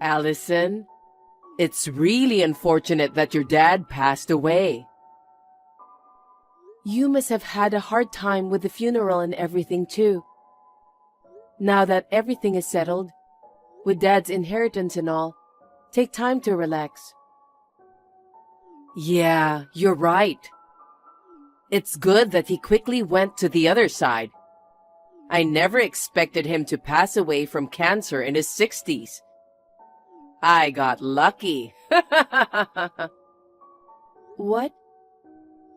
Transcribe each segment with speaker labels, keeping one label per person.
Speaker 1: Allison, it's really unfortunate that your dad passed away. You must have had a hard time with the funeral and everything too. Now that everything is settled, with Dad's inheritance and all, take time to relax. Yeah, you're right. It's good that he quickly went to the other side. I never expected him to pass away from cancer in his 60s. I got lucky. What?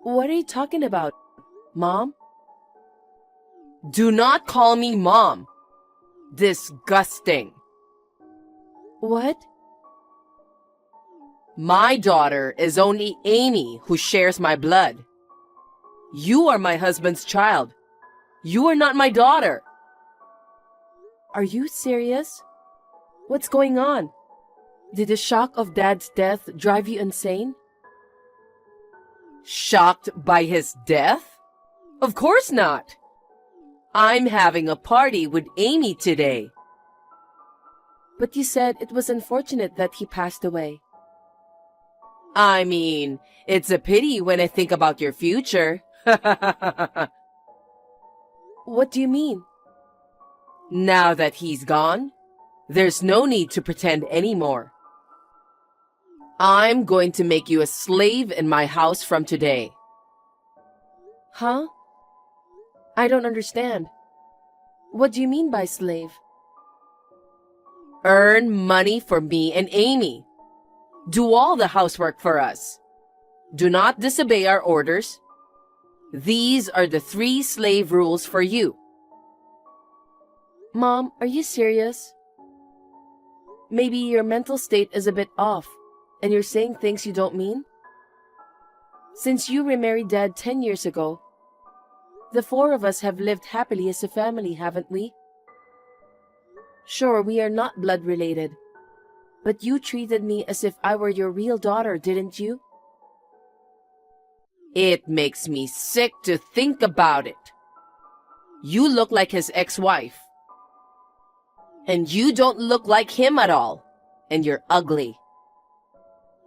Speaker 1: What are you talking about, Mom? Do not call me Mom. Disgusting. What? My daughter is only Amy, who shares my blood. You are my husband's child. You are not my daughter. Are you serious? What's going on? Did the shock of Dad's death drive you insane? Shocked by his death? Of course not. I'm having a party with Amy today. But you said it was unfortunate that he passed away. I mean, it's a pity when I think about your future. What do you mean? Now that he's gone, there's no need to pretend anymore. I'm going to make you a slave in my house from today. Huh? I don't understand. What do you mean by slave? Earn money for me and Amy. Do all the housework for us. Do not disobey our orders. These are the 3 slave rules for you. Mom, are you serious? Maybe your mental state is a bit off, and you're saying things you don't mean? Since you remarried Dad 10 years ago, the 4 of us have lived happily as a family, haven't we? Sure, we are not blood related, but you treated me as if I were your real daughter, didn't you? It makes me sick to think about it. You look like his ex-wife. And you don't look like him at all. And you're ugly.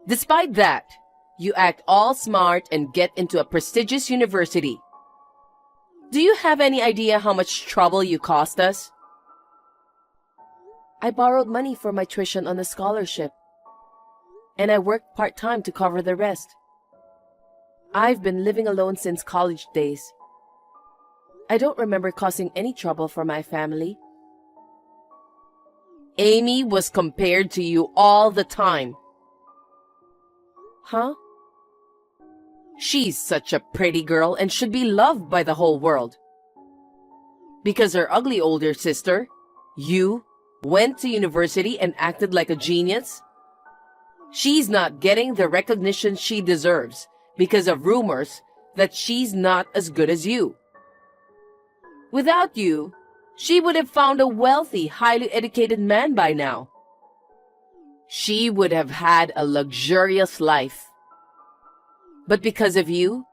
Speaker 1: Despite that, you act all smart and get into a prestigious university. Do you have any idea how much trouble you cost us? I borrowed money for my tuition on a scholarship, and I worked part-time to cover the rest. I've been living alone since college days. I don't remember causing any trouble for my family. Amy was compared to you all the time. Huh? She's such a pretty girl and should be loved by the whole world. Because her ugly older sister, you, went to university and acted like a genius? She's not getting the recognition she deserves because of rumors that she's not as good as you. Without you, she would have found a wealthy, highly educated man by now. She would have had a luxurious life. But because of you,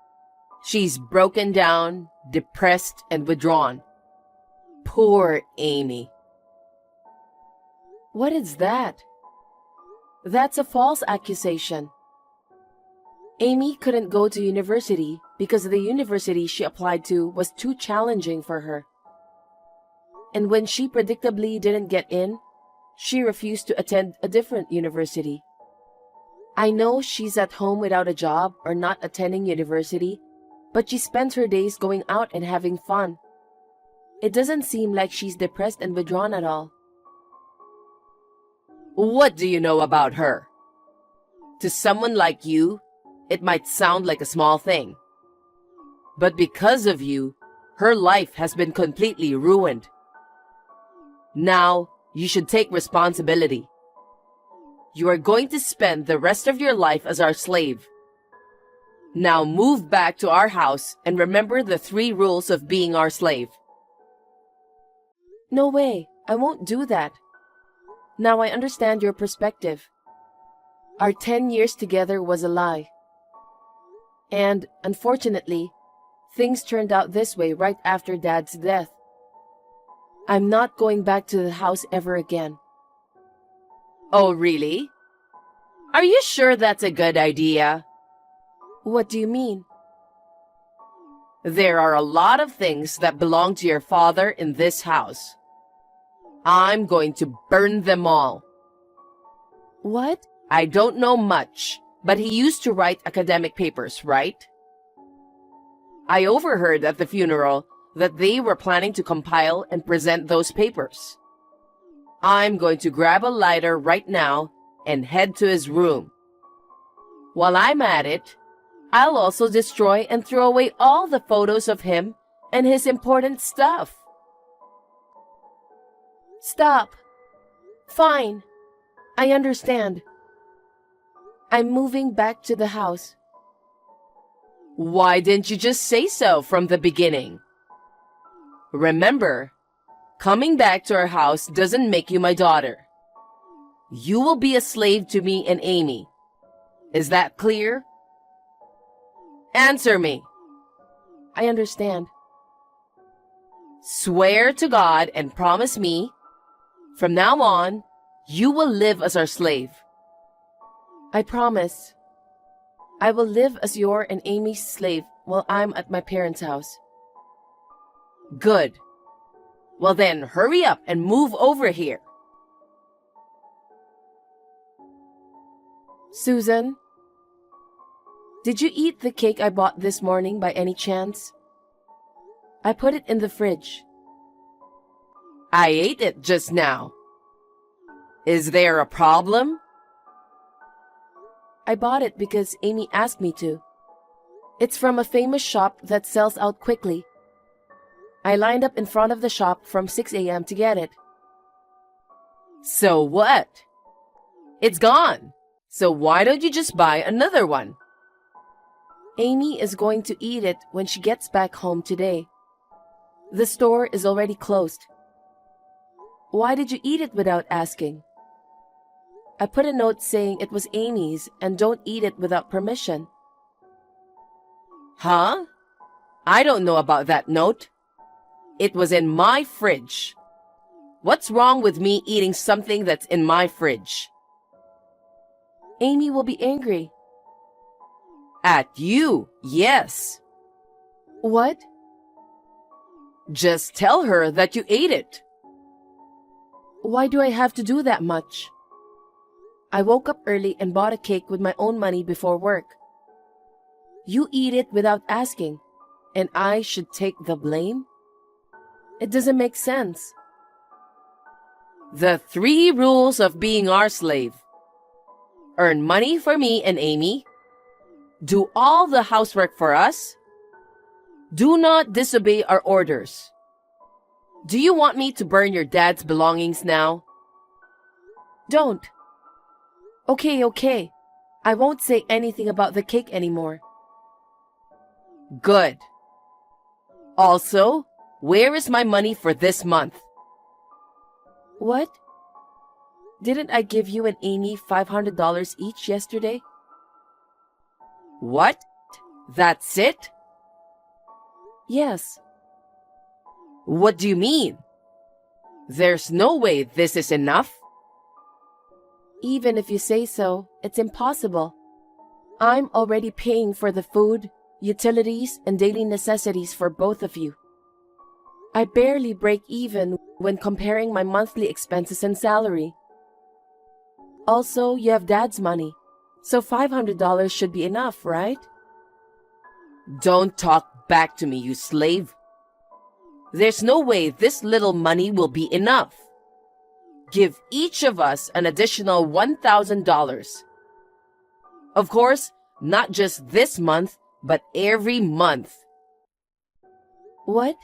Speaker 1: she's broken down, depressed, and withdrawn. Poor Amy. What is that? That's a false accusation. Amy couldn't go to university because the university she applied to was too challenging for her. And when she predictably didn't get in, she refused to attend a different university. I know she's at home without a job or not attending university, but she spends her days going out and having fun. It doesn't seem like she's depressed and withdrawn at all. What do you know about her? To someone like you, it might sound like a small thing. But because of you, her life has been completely ruined. Now, you should take responsibility. You are going to spend the rest of your life as our slave. Now move back to our house and remember the 3 rules of being our slave. No way, I won't do that. Now I understand your perspective. Our 10 years together was a lie. And, unfortunately, things turned out this way right after Dad's death. I'm not going back to the house ever again. Oh, really? Are you sure that's a good idea? What do you mean? There are a lot of things that belong to your father in this house. I'm going to burn them all. What? I don't know much, but he used to write academic papers, right? I overheard at the funeral that they were planning to compile and present those papers. I'm going to grab a lighter right now and head to his room. While I'm at it, I'll also destroy and throw away all the photos of him and his important stuff. Stop. Fine. I understand. I'm moving back to the house. Why didn't you just say so from the beginning? Remember, coming back to our house doesn't make you my daughter. You will be a slave to me and Amy. Is that clear? Answer me. I understand. Swear to God and promise me, from now on, you will live as our slave. I promise. I will live as your and Amy's slave while I'm at my parents' house. Good. Well then, hurry up and move over here. Susan, did you eat the cake I bought this morning by any chance? I put it in the fridge. I ate it just now. Is there a problem? I bought it because Amy asked me to. It's from a famous shop that sells out quickly. I lined up in front of the shop from 6 a.m. to get it. So what? It's gone. So why don't you just buy another one? Amy is going to eat it when she gets back home today. The store is already closed. Why did you eat it without asking? I put a note saying it was Amy's and don't eat it without permission. Huh? I don't know about that note. It was in my fridge. What's wrong with me eating something that's in my fridge? Amy will be angry. At you, yes. What? Just tell her that you ate it. Why do I have to do that much? I woke up early and bought a cake with my own money before work. You eat it without asking, and I should take the blame? It doesn't make sense. The 3 rules of being our slave. Earn money for me and Amy. Do all the housework for us. Do not disobey our orders. Do you want me to burn your dad's belongings now? Don't. Okay. I won't say anything about the cake anymore. Good. Also, where is my money for this month? What? Didn't I give you and Amy $500 each yesterday? What? That's it? Yes. What do you mean? There's no way this is enough. Even if you say so, it's impossible. I'm already paying for the food, utilities, and daily necessities for both of you. I barely break even when comparing my monthly expenses and salary. Also, you have Dad's money, so $500 should be enough, right? Don't talk back to me, you slave. There's no way this little money will be enough. Give each of us an additional $1,000. Of course, not just this month, but every month. What?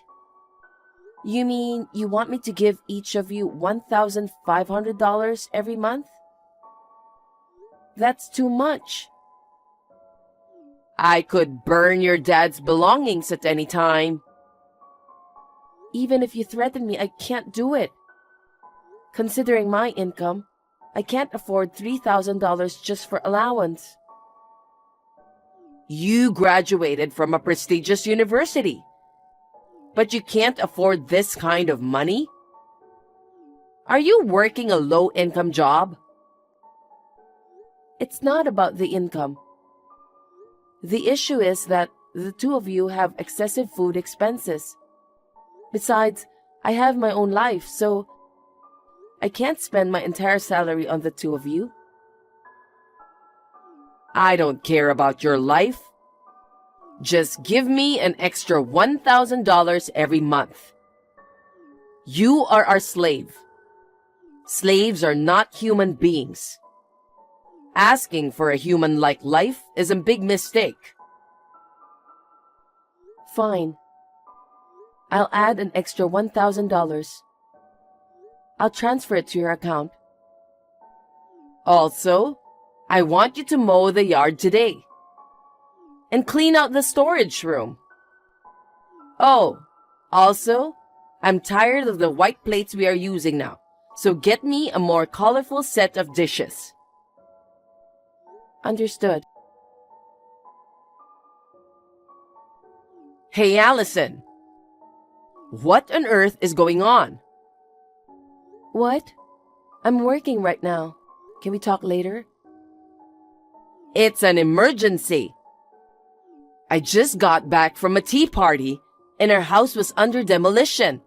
Speaker 1: You mean you want me to give each of you $1,500 every month? That's too much. I could burn your dad's belongings at any time. Even if you threaten me, I can't do it. Considering my income, I can't afford $3,000 just for allowance. You graduated from a prestigious university, but you can't afford this kind of money? Are you working a low-income job? It's not about the income. The issue is that the two of you have excessive food expenses. Besides, I have my own life, so I can't spend my entire salary on the two of you. I don't care about your life. Just give me an extra $1,000 every month. You are our slave. Slaves are not human beings. Asking for a human-like life is a big mistake. Fine. I'll add an extra $1,000. I'll transfer it to your account. Also, I want you to mow the yard today. And clean out the storage room. Oh, also, I'm tired of the white plates we are using now, so get me a more colorful set of dishes. Understood. Hey, Allison. What on earth is going on? What? I'm working right now. Can we talk later? It's an emergency. I just got back from a tea party and our house was under demolition.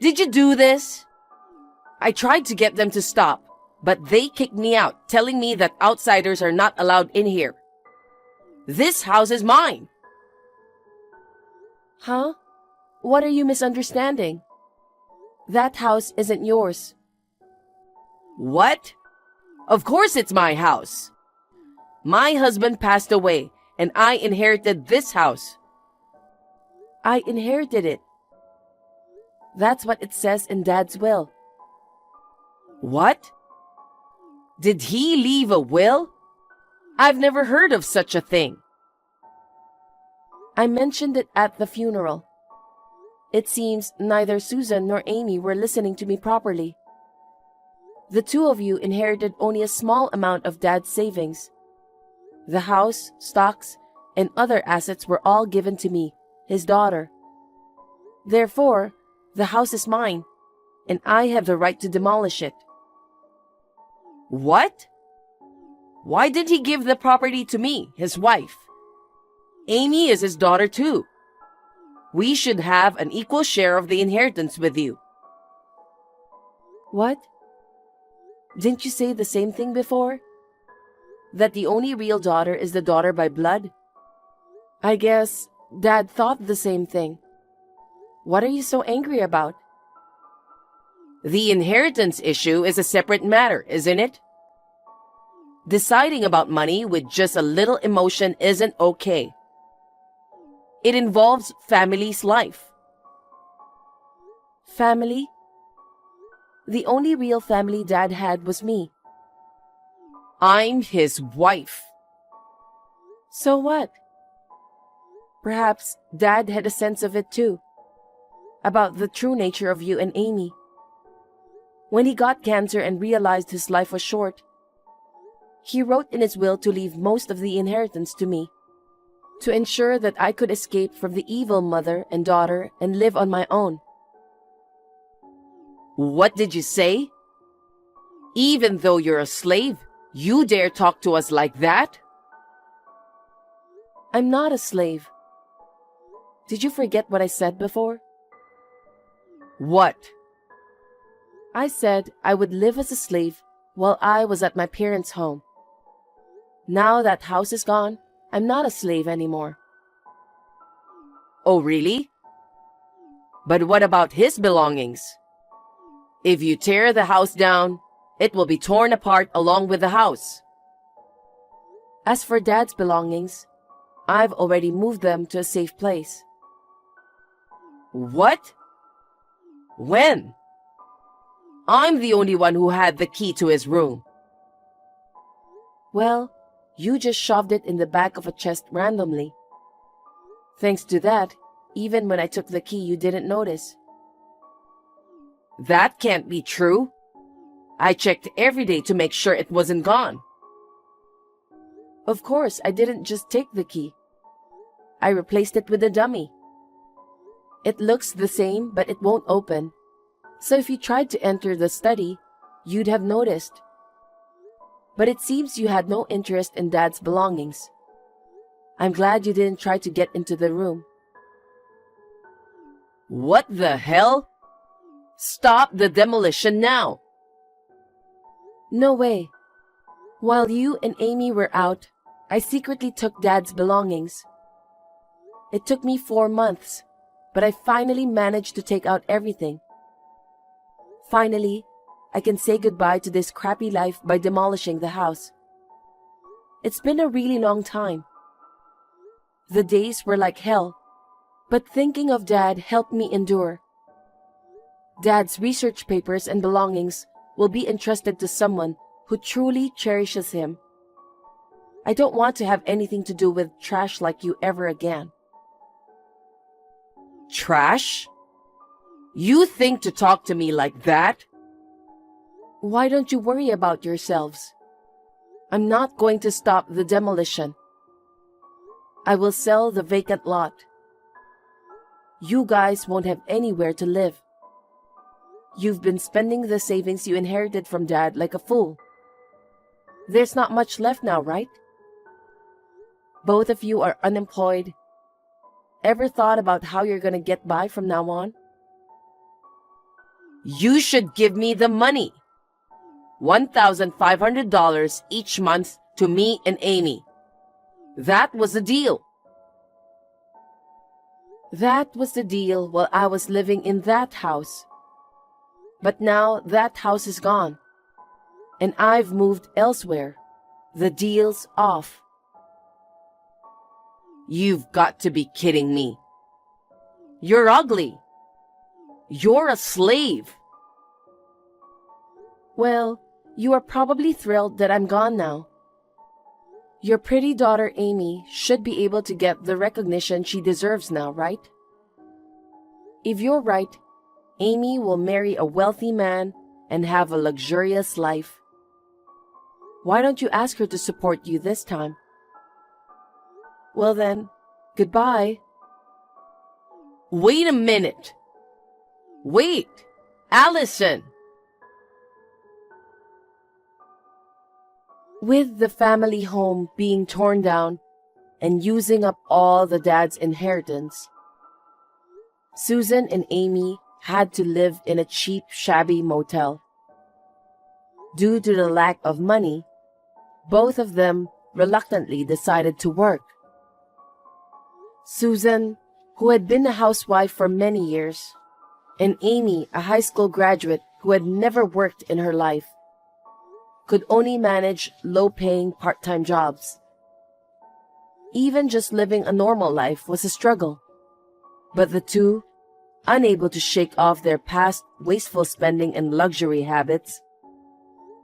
Speaker 1: Did you do this? I tried to get them to stop, but they kicked me out, telling me that outsiders are not allowed in here. This house is mine. Huh? What are you misunderstanding? That house isn't yours. What? Of course it's my house. My husband passed away and I inherited this house. I inherited it. That's what it says in Dad's will. What? Did he leave a will? I've never heard of such a thing. I mentioned it at the funeral. It seems neither Susan nor Amy were listening to me properly. The two of you inherited only a small amount of Dad's savings. The house, stocks, and other assets were all given to me, his daughter. Therefore, the house is mine, and I have the right to demolish it. What? Why did he give the property to me, his wife? Amy is his daughter too. We should have an equal share of the inheritance with you. What? Didn't you say the same thing before? That the only real daughter is the daughter by blood? I guess Dad thought the same thing. What are you so angry about? The inheritance issue is a separate matter, isn't it? Deciding about money with just a little emotion isn't okay. It involves family's life. Family? The only real family Dad had was me. I'm his wife. So what? Perhaps Dad had a sense of it too, about the true nature of you and Amy. When he got cancer and realized his life was short, he wrote in his will to leave most of the inheritance to me, to ensure that I could escape from the evil mother and daughter and live on my own. What did you say? Even though you're a slave, you dare talk to us like that? I'm not a slave. Did you forget what I said before? What? I said I would live as a slave while I was at my parents' home. Now that house is gone, I'm not a slave anymore. Oh, really? But what about his belongings? If you tear the house down, it will be torn apart along with the house. As for Dad's belongings, I've already moved them to a safe place. What? When? I'm the only one who had the key to his room. Well, you just shoved it in the back of a chest randomly. Thanks to that, even when I took the key, you didn't notice. That can't be true. I checked every day to make sure it wasn't gone. Of course, I didn't just take the key. I replaced it with a dummy. It looks the same, but it won't open. So if you tried to enter the study, you'd have noticed. But it seems you had no interest in Dad's belongings. I'm glad you didn't try to get into the room. What the hell? Stop the demolition now! No way. While you and Amy were out, I secretly took Dad's belongings. It took me 4 months, but I finally managed to take out everything. Finally, I can say goodbye to this crappy life by demolishing the house. It's been a really long time. The days were like hell, but thinking of Dad helped me endure. Dad's research papers and belongings will be entrusted to someone who truly cherishes him. I don't want to have anything to do with trash like you ever again. Trash? You think to talk to me like that? Why don't you worry about yourselves? I'm not going to stop the demolition. I will sell the vacant lot. You guys won't have anywhere to live. You've been spending the savings you inherited from Dad like a fool. There's not much left now, right? Both of you are unemployed. Ever thought about how you're gonna get by from now on? You should give me the money. $1,500 each month to me and Amy. That was the deal. That was the deal while I was living in that house. But now that house is gone, and I've moved elsewhere. The deal's off. You've got to be kidding me. You're ugly. You're a slave. Well, you are probably thrilled that I'm gone now. Your pretty daughter Amy should be able to get the recognition she deserves now, right? If you're right, Amy will marry a wealthy man and have a luxurious life. Why don't you ask her to support you this time? Well then, goodbye. Wait a minute. Wait, Allison. With the family home being torn down and using up all the Dad's inheritance, Susan and Amy had to live in a cheap, shabby motel. Due to the lack of money, both of them reluctantly decided to work. Susan, who had been a housewife for many years, and Amy, a high school graduate who had never worked in her life, could only manage low-paying part-time jobs. Even just living a normal life was a struggle. But the two, unable to shake off their past wasteful spending and luxury habits,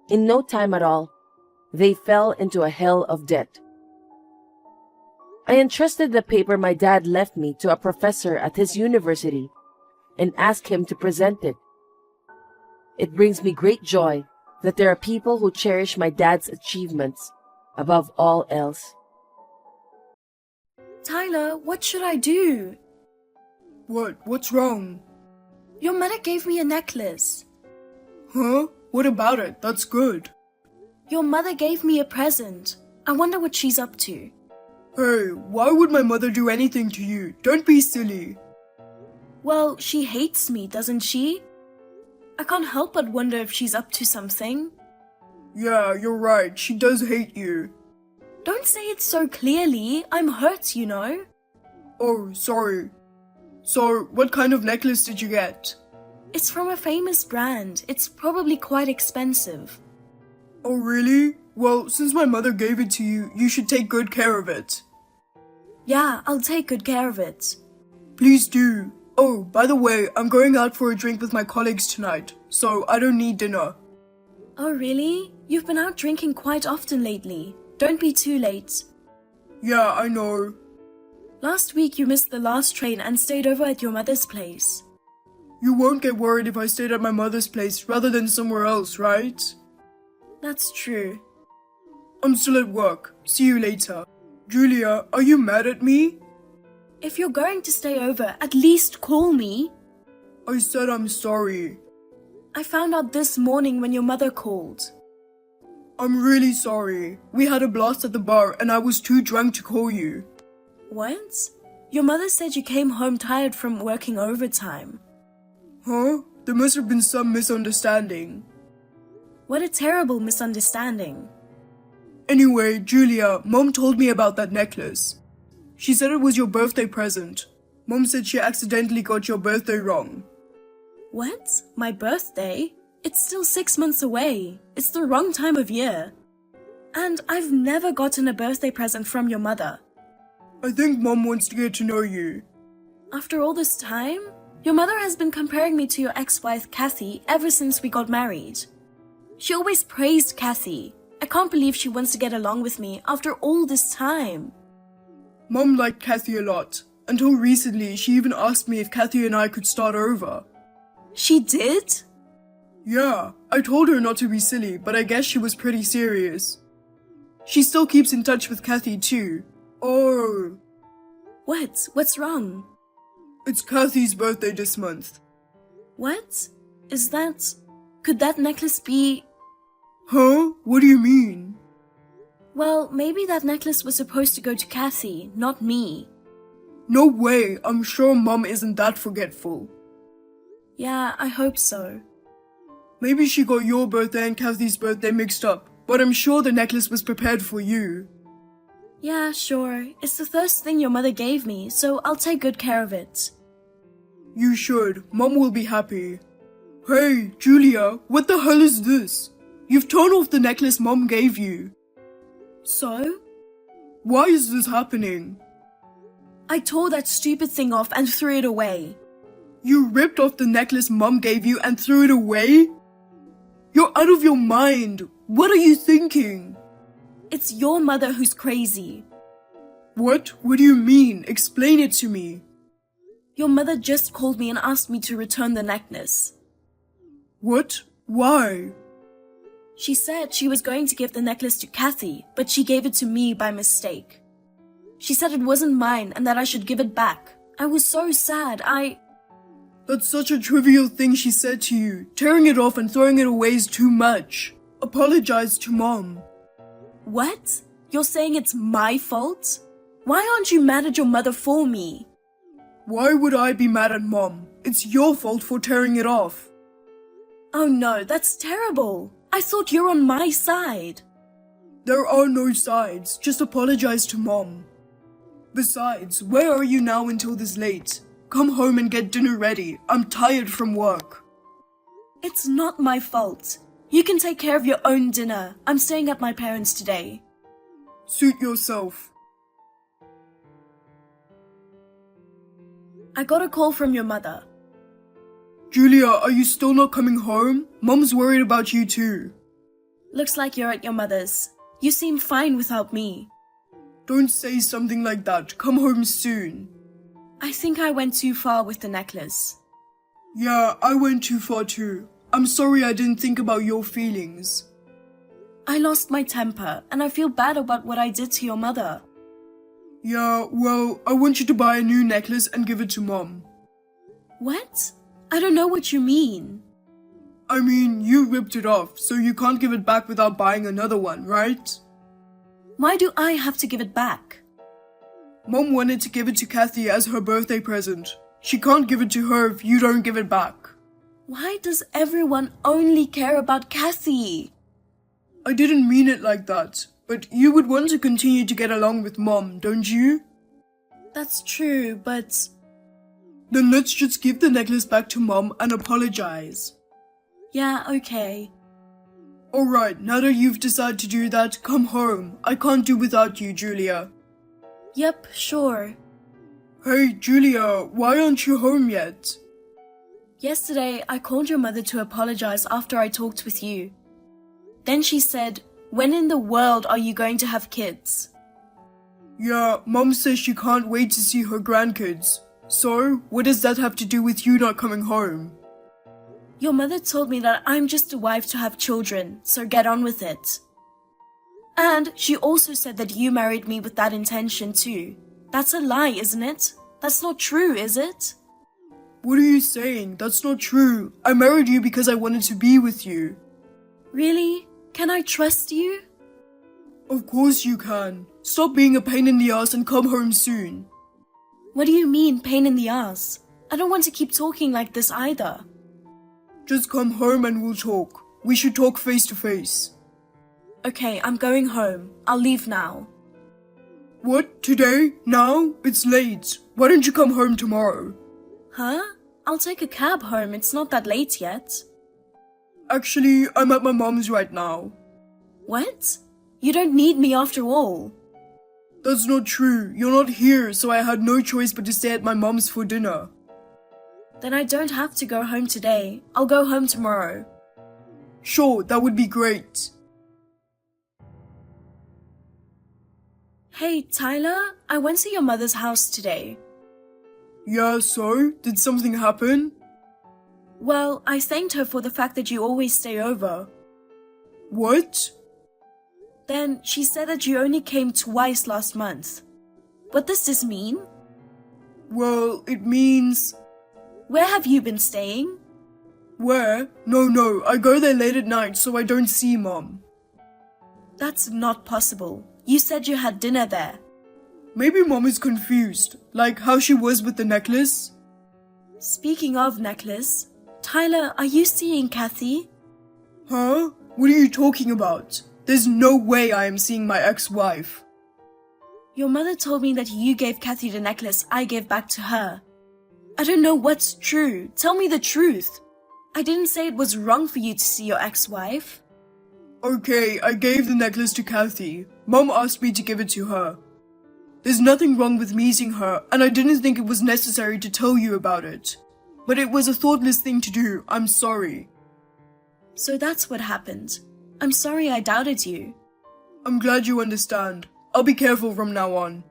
Speaker 1: in no time at all, they fell into a hell of debt. I entrusted the paper my dad left me to a professor at his university and asked him to present it. It brings me great joy that there are people who cherish my dad's achievements above all else.
Speaker 2: Tyler, what should I do?
Speaker 3: What's wrong?
Speaker 2: Your mother gave me a necklace.
Speaker 3: Huh? What about it? That's good.
Speaker 2: Your mother gave me a present. I wonder what she's up to.
Speaker 3: Hey, why would my mother do anything to you? Don't be silly.
Speaker 2: Well, she hates me, doesn't she? I can't help but wonder if she's up to something.
Speaker 3: Yeah, you're right. She does hate you.
Speaker 2: Don't say it so clearly. I'm hurt, you know.
Speaker 3: Oh, sorry. So, what kind of necklace did you get?
Speaker 2: It's from a famous brand. It's probably quite expensive.
Speaker 3: Oh, really? Well, since my mother gave it to you, you should take good care of it.
Speaker 2: Yeah, I'll take good care of it.
Speaker 3: Please do. Oh, by the way, I'm going out for a drink with my colleagues tonight, so I don't need dinner.
Speaker 2: Oh, really? You've been out drinking quite often lately. Don't be too late.
Speaker 3: Yeah, I know.
Speaker 2: Last week you missed the last train and stayed over at your mother's place.
Speaker 3: You won't get worried if I stayed at my mother's place rather than somewhere else, right?
Speaker 2: That's true.
Speaker 3: I'm still at work. See you later. Julia, are you mad at me?
Speaker 2: If you're going to stay over, at least call me.
Speaker 3: I said I'm sorry.
Speaker 2: I found out this morning when your mother called.
Speaker 3: I'm really sorry. We had a blast at the bar and I was too drunk to call you.
Speaker 2: What? Your mother said you came home tired from working overtime.
Speaker 3: Huh? There must have been some misunderstanding.
Speaker 2: What a terrible misunderstanding.
Speaker 3: Anyway, Julia, Mom told me about that necklace. She said it was your birthday present. Mom said she accidentally got your birthday wrong.
Speaker 2: What? My birthday? It's still 6 months away. It's the wrong time of year. And I've never gotten a birthday present from your mother.
Speaker 3: I think Mom wants to get to know you.
Speaker 2: After all this time, your mother has been comparing me to your ex-wife Kathy ever since we got married. She always praised Kathy. I can't believe she wants to get along with me after all this time.
Speaker 3: Mom liked Kathy a lot. Until recently, she even asked me if Kathy and I could start over.
Speaker 2: She did?
Speaker 3: Yeah, I told her not to be silly, but I guess she was pretty serious. She still keeps in touch with Kathy too. Oh,
Speaker 2: What? What's wrong?
Speaker 3: it's Kathy's birthday this month.
Speaker 2: What? Is that... Could that necklace be...
Speaker 3: Huh? What do you mean?
Speaker 2: Well, maybe that necklace was supposed to go to Kathy, not me.
Speaker 3: No way, I'm sure Mom isn't that forgetful.
Speaker 2: Yeah, I hope so.
Speaker 3: Maybe she got your birthday and Kathy's birthday mixed up, but I'm sure the necklace was prepared for you.
Speaker 2: Yeah, sure. It's the first thing your mother gave me, so I'll take good care of it.
Speaker 3: You should. Mom will be happy. Hey, Julia, what the hell is this? You've torn off the necklace Mom gave you.
Speaker 2: So?
Speaker 3: Why is this happening?
Speaker 2: I tore that stupid thing off and threw it away.
Speaker 3: You ripped off the necklace Mom gave you and threw it away? You're out of your mind. What are you thinking?
Speaker 2: It's your mother who's crazy.
Speaker 3: What? What do you mean? Explain it to me.
Speaker 2: Your mother just called me and asked me to return the necklace.
Speaker 3: What? Why?
Speaker 2: She said she was going to give the necklace to Kathy, but she gave it to me by mistake. She said it wasn't mine and that I should give it back. I was so sad.
Speaker 3: That's such a trivial thing she said to you. Tearing it off and throwing it away is too much. Apologize to Mom.
Speaker 2: What? You're saying it's my fault? Why aren't you mad at your mother for me?
Speaker 3: Why would I be mad at Mom? It's your fault for tearing it off.
Speaker 2: Oh no, that's terrible. I thought you're on my side.
Speaker 3: There are no sides. Just apologize to Mom. Besides, where are you now until this late? Come home and get dinner ready. I'm tired from work.
Speaker 2: It's not my fault. You can take care of your own dinner. I'm staying at my parents' today.
Speaker 3: Suit yourself.
Speaker 2: I got a call from your mother.
Speaker 3: Julia, are you still not coming home? Mom's worried about you too.
Speaker 2: Looks like you're at your mother's. You seem fine without me.
Speaker 3: Don't say something like that. Come home soon.
Speaker 2: I think I went too far with the necklace.
Speaker 3: Yeah, I went too far too. I'm sorry I didn't think about your feelings.
Speaker 2: I lost my temper, and I feel bad about what I did to your mother.
Speaker 3: Yeah, well, I want you to buy a new necklace and give it to Mom.
Speaker 2: What? I don't know what you mean.
Speaker 3: I mean, you ripped it off, so you can't give it back without buying another one, right?
Speaker 2: Why do I have to give it back?
Speaker 3: Mom wanted to give it to Kathy as her birthday present. She can't give it to her if you don't give it back.
Speaker 2: Why does everyone only care about Kathy?
Speaker 3: I didn't mean it like that, but you would want to continue to get along with Mom, don't you?
Speaker 2: That's true, but...
Speaker 3: Then let's just give the necklace back to Mom and apologize.
Speaker 2: Yeah, okay.
Speaker 3: Alright, now that you've decided to do that, come home. I can't do without you, Julia.
Speaker 2: Yep, sure.
Speaker 3: Hey, Julia, why aren't you home yet?
Speaker 2: Yesterday, I called your mother to apologize after I talked with you. Then she said, when in the world are you going to have kids?
Speaker 3: Yeah, Mom says she can't wait to see her grandkids. So, what does that have to do with you not coming home?
Speaker 2: Your mother told me that I'm just a wife to have children, so get on with it. And she also said that you married me with that intention too. That's a lie, isn't it? That's not true, is it?
Speaker 3: What are you saying? That's not true. I married you because I wanted to be with you.
Speaker 2: Really? Can I trust you?
Speaker 3: Of course you can. Stop being a pain in the ass and come home soon.
Speaker 2: What do you mean, pain in the ass? I don't want to keep talking like this either.
Speaker 3: Just come home and we'll talk. We should talk face to face.
Speaker 2: Okay, I'm going home. I'll leave now.
Speaker 3: What? Today? Now? It's late. Why don't you come home tomorrow?
Speaker 2: Huh? I'll take a cab home. It's not that late yet.
Speaker 3: Actually, I'm at my mom's right now.
Speaker 2: What? You don't need me after all.
Speaker 3: That's not true. You're not here, so I had no choice but to stay at my mom's for dinner.
Speaker 2: Then I don't have to go home today. I'll go home tomorrow.
Speaker 3: Sure, that would be great.
Speaker 2: Hey, Tyler, I went to your mother's house today.
Speaker 3: Yeah, so? Did something happen?
Speaker 2: Well, I thanked her for the fact that you always stay over.
Speaker 3: What?
Speaker 2: Then she said that you only came twice last month. What does this mean?
Speaker 3: Well, it means...
Speaker 2: Where have you been staying?
Speaker 3: Where? No, I go there late at night so I don't see Mom.
Speaker 2: That's not possible. You said you had dinner there.
Speaker 3: Maybe Mom is confused, like how she was with the necklace.
Speaker 2: Speaking of necklace, Tyler, are you seeing Kathy?
Speaker 3: Huh? What are you talking about? There's no way I am seeing my ex-wife.
Speaker 2: Your mother told me that you gave Kathy the necklace I gave back to her. I don't know what's true. Tell me the truth. I didn't say it was wrong for you to see your ex-wife.
Speaker 3: Okay, I gave the necklace to Kathy. Mom asked me to give it to her. There's nothing wrong with meeting her, and I didn't think it was necessary to tell you about it. But it was a thoughtless thing to do. I'm sorry.
Speaker 2: So that's what happened. I'm sorry I doubted you.
Speaker 3: I'm glad you understand. I'll be careful from now on.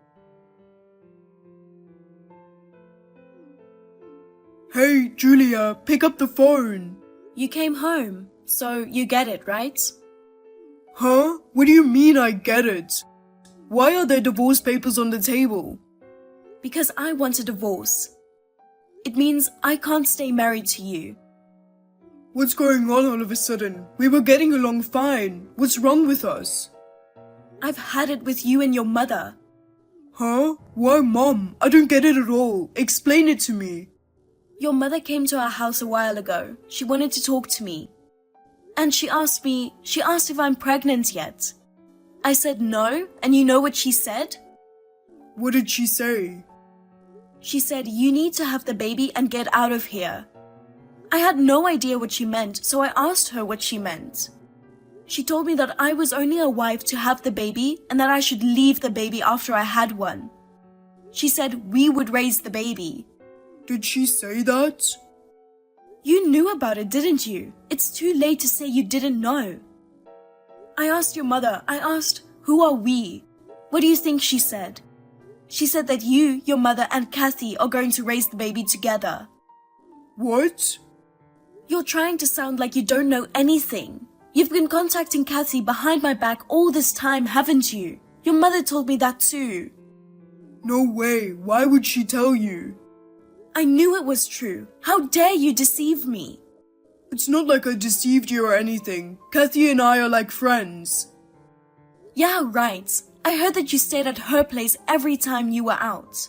Speaker 3: Hey, Julia, pick up the phone.
Speaker 2: You came home, so you get it, right?
Speaker 3: Huh? What do you mean I get it? Why are there divorce papers on the table?
Speaker 2: Because I want a divorce. It means I can't stay married to you.
Speaker 3: What's going on all of a sudden? We were getting along fine. What's wrong with us?
Speaker 2: I've had it with you and your mother.
Speaker 3: Huh? Why, Mom? I don't get it at all. Explain it to me.
Speaker 2: Your mother came to our house a while ago. She wanted to talk to me. And she asked if I'm pregnant yet. I said no, and you know what she said?
Speaker 3: What did she say?
Speaker 2: She said, you need to have the baby and get out of here. I had no idea what she meant, so I asked her what she meant. She told me that I was only a wife to have the baby and that I should leave the baby after I had one. She said we would raise the baby.
Speaker 3: Did she say that?
Speaker 2: You knew about it, didn't you? It's too late to say you didn't know. I asked your mother, who are we? What do you think she said? She said that you, your mother, and Kathy are going to raise the baby together.
Speaker 3: What?
Speaker 2: You're trying to sound like you don't know anything. You've been contacting Kathy behind my back all this time, haven't you? Your mother told me that too.
Speaker 3: No way. Why would she tell you?
Speaker 2: I knew it was true. How dare you deceive me?
Speaker 3: It's not like I deceived you or anything. Kathy and I are like friends.
Speaker 2: Yeah, right. I heard that you stayed at her place every time you were out.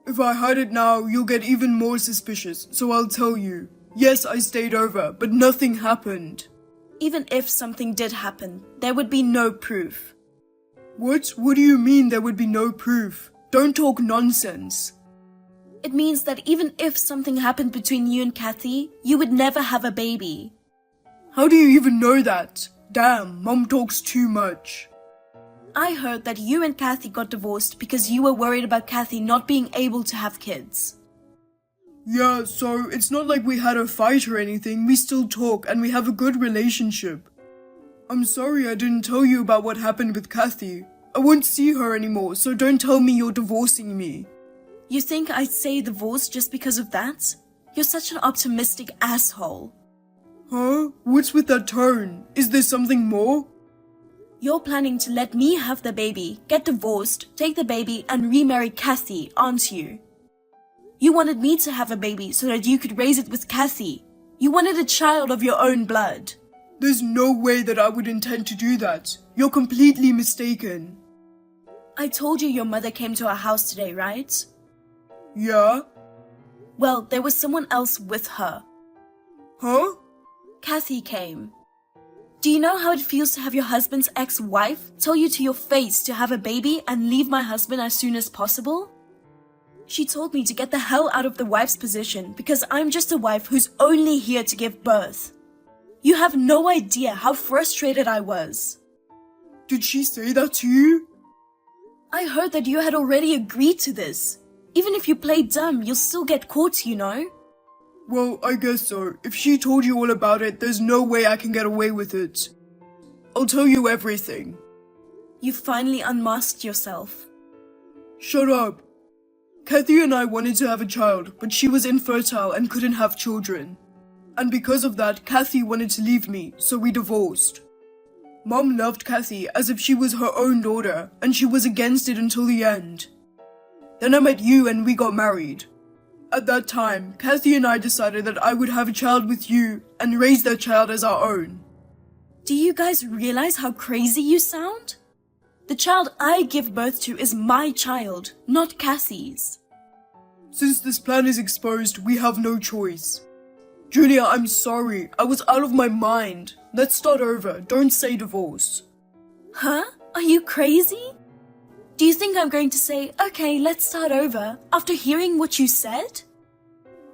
Speaker 3: If I hide it now, you'll get even more suspicious, so I'll tell you. Yes, I stayed over, but nothing happened.
Speaker 2: Even if something did happen, there would be no proof.
Speaker 3: What? What do you mean there would be no proof? Don't talk nonsense.
Speaker 2: It means that even if something happened between you and Kathy, you would never have a baby.
Speaker 3: How do you even know that? Damn, Mom talks too much.
Speaker 2: I heard that you and Kathy got divorced because you were worried about Kathy not being able to have kids.
Speaker 3: Yeah, so it's not like we had a fight or anything. We still talk and we have a good relationship. I'm sorry I didn't tell you about what happened with Kathy. I won't see her anymore, so don't tell me you're divorcing me.
Speaker 2: You think I'd say divorce just because of that? You're such an optimistic asshole.
Speaker 3: Huh? What's with that tone? Is there something more?
Speaker 2: You're planning to let me have the baby, get divorced, take the baby, and remarry Kathy, aren't you? You wanted me to have a baby so that you could raise it with Kathy. You wanted a child of your own blood.
Speaker 3: There's no way that I would intend to do that. You're completely mistaken.
Speaker 2: I told you your mother came to our house today, right?
Speaker 3: Yeah?
Speaker 2: Well, there was someone else with her.
Speaker 3: Huh?
Speaker 2: Kathy came. Do you know how it feels to have your husband's ex-wife tell you to your face to have a baby and leave my husband as soon as possible? She told me to get the hell out of the wife's position because I'm just a wife who's only here to give birth. You have no idea how frustrated I was.
Speaker 3: Did she say that to you?
Speaker 2: I heard that you had already agreed to this. Even if you play dumb, you'll still get caught, you know?
Speaker 3: Well, I guess so. If she told you all about it, there's no way I can get away with it. I'll tell you everything.
Speaker 2: You finally unmasked yourself.
Speaker 3: Shut up. Kathy and I wanted to have a child, but she was infertile and couldn't have children. And because of that, Kathy wanted to leave me, so we divorced. Mom loved Kathy as if she was her own daughter, and she was against it until the end. Then I met you and we got married. At that time, Kathy and I decided that I would have a child with you and raise that child as our own.
Speaker 2: Do you guys realize how crazy you sound? The child I give birth to is my child, not Kathy's.
Speaker 3: Since this plan is exposed, we have no choice. Julia, I'm sorry. I was out of my mind. Let's start over. Don't say divorce.
Speaker 2: Huh? Are you crazy? Do you think I'm going to say, okay, let's start over, after hearing what you said?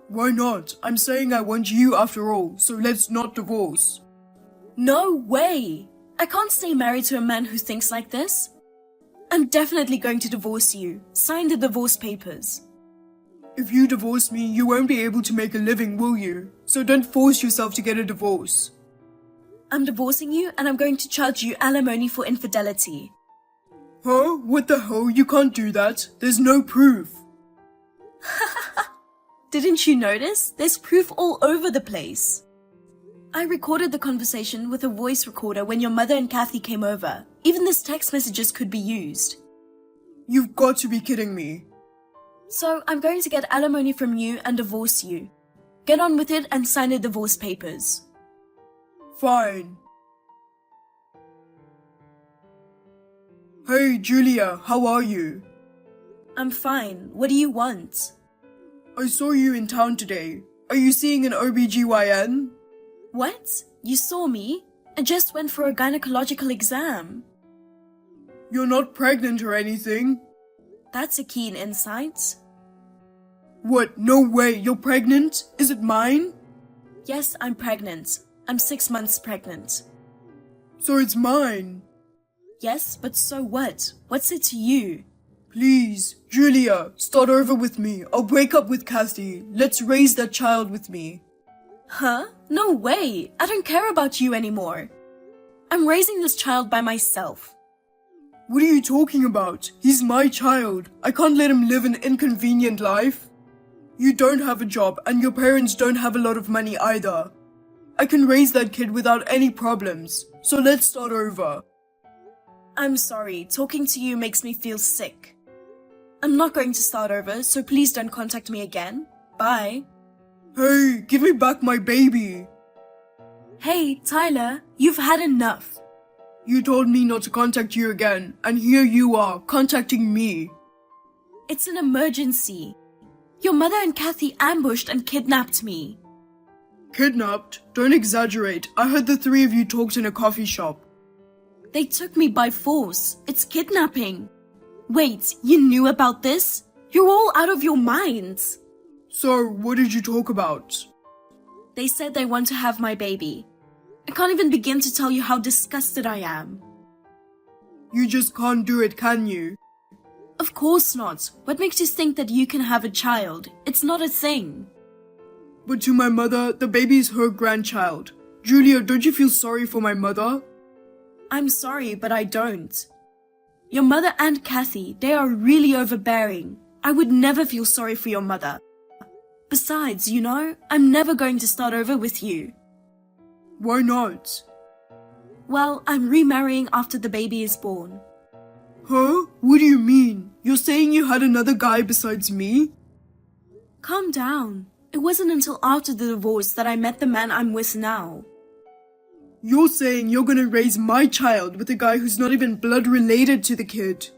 Speaker 3: Why not? I'm saying I want you after all, so let's not divorce.
Speaker 2: No way! I can't stay married to a man who thinks like this. I'm definitely going to divorce you. Sign the divorce papers.
Speaker 3: If you divorce me, you won't be able to make a living, will you? So don't force yourself to get a divorce.
Speaker 2: I'm divorcing you and I'm going to charge you alimony for infidelity.
Speaker 3: Huh? What the hell? You can't do that. There's no proof.
Speaker 2: Didn't you notice? There's proof all over the place. I recorded the conversation with a voice recorder when your mother and Kathy came over. Even this text messages could be used.
Speaker 3: You've got to be kidding me.
Speaker 2: So I'm going to get alimony from you and divorce you. Get on with it and sign the divorce papers.
Speaker 3: Fine. Hey, Julia, how are you?
Speaker 2: I'm fine. What do you want?
Speaker 3: I saw you in town today. Are you seeing an OBGYN?
Speaker 2: What? You saw me? I just went for a gynecological exam.
Speaker 3: You're not pregnant or anything?
Speaker 2: That's a keen insight.
Speaker 3: What? No way, you're pregnant? Is it mine?
Speaker 2: Yes, I'm pregnant. I'm 6 months pregnant.
Speaker 3: So it's mine.
Speaker 2: Yes, but so what? What's it to you?
Speaker 3: Please, Julia, start over with me. I'll break up with Kathy. Let's raise that child with me.
Speaker 2: Huh? No way! I don't care about you anymore. I'm raising this child by myself.
Speaker 3: What are you talking about? He's my child. I can't let him live an inconvenient life. You don't have a job and your parents don't have a lot of money either. I can raise that kid without any problems. So let's start over.
Speaker 2: I'm sorry, talking to you makes me feel sick. I'm not going to start over, so please don't contact me again. Bye.
Speaker 3: Hey, give me back my baby.
Speaker 2: Hey, Tyler, you've had enough.
Speaker 3: You told me not to contact you again, and here you are, contacting me.
Speaker 2: It's an emergency. Your mother and Kathy ambushed and kidnapped me.
Speaker 3: Kidnapped? Don't exaggerate. I heard the three of you talked in a coffee shop.
Speaker 2: They took me by force. It's kidnapping. Wait, you knew about this? You're all out of your minds.
Speaker 3: So, what did you talk about?
Speaker 2: They said they want to have my baby. I can't even begin to tell you how disgusted I am.
Speaker 3: You just can't do it, can you?
Speaker 2: Of course not. What makes you think that you can have a child? It's not a thing.
Speaker 3: But to my mother, the baby is her grandchild. Julia, don't you feel sorry for my mother?
Speaker 2: I'm sorry, but I don't. Your mother and Kathy, they are really overbearing. I would never feel sorry for your mother. Besides, you know, I'm never going to start over with you.
Speaker 3: Why not?
Speaker 2: Well, I'm remarrying after the baby is born.
Speaker 3: Huh? What do you mean? You're saying you had another guy besides me?
Speaker 2: Calm down. It wasn't until after the divorce that I met the man I'm with now.
Speaker 3: You're saying you're gonna raise my child with a guy who's not even blood related to the kid.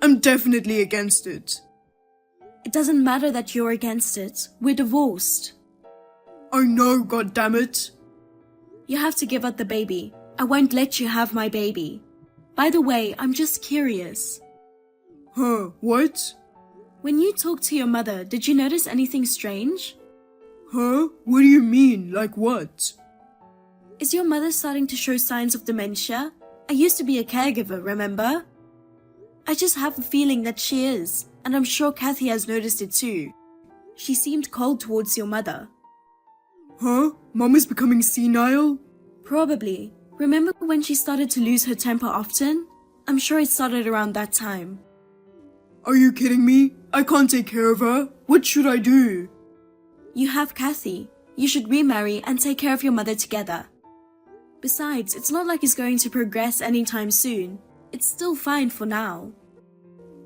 Speaker 3: I'm definitely against it.
Speaker 2: It doesn't matter that you're against it. We're divorced.
Speaker 3: I know, goddammit.
Speaker 2: You have to give up the baby. I won't let you have my baby. By the way, I'm just curious.
Speaker 3: Huh, what?
Speaker 2: When you talked to your mother, did you notice anything strange?
Speaker 3: Huh? What do you mean? Like what?
Speaker 2: Is your mother starting to show signs of dementia? I used to be a caregiver, remember? I just have a feeling that she is, and I'm sure Kathy has noticed it too. She seemed cold towards your mother.
Speaker 3: Huh? Mom is becoming senile?
Speaker 2: Probably. Remember when she started to lose her temper often? I'm sure it started around that time.
Speaker 3: Are you kidding me? I can't take care of her. What should I do?
Speaker 2: You have Kathy. You should remarry and take care of your mother together. Besides, it's not like it's going to progress anytime soon. It's still fine for now.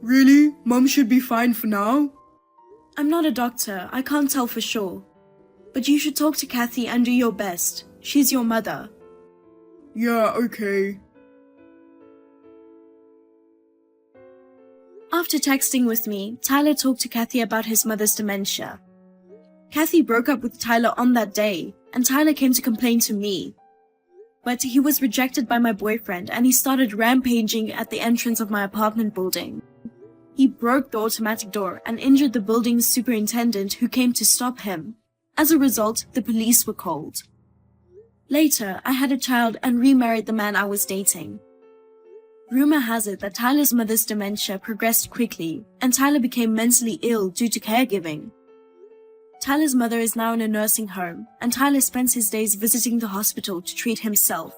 Speaker 3: Really? Mom should be fine for now?
Speaker 2: I'm not a doctor, I can't tell for sure. But you should talk to Kathy and do your best. She's your mother.
Speaker 3: Yeah, okay.
Speaker 2: After texting with me, Tyler talked to Kathy about his mother's dementia. Kathy broke up with Tyler on that day, and Tyler came to complain to me. But he was rejected by my boyfriend and he started rampaging at the entrance of my apartment building. He broke the automatic door and injured the building's superintendent who came to stop him. As a result, the police were called. Later, I had a child and remarried the man I was dating. Rumor has it that Tyler's mother's dementia progressed quickly and Tyler became mentally ill due to caregiving. Tyler's mother is now in a nursing home and Tyler spends his days visiting the hospital to treat himself.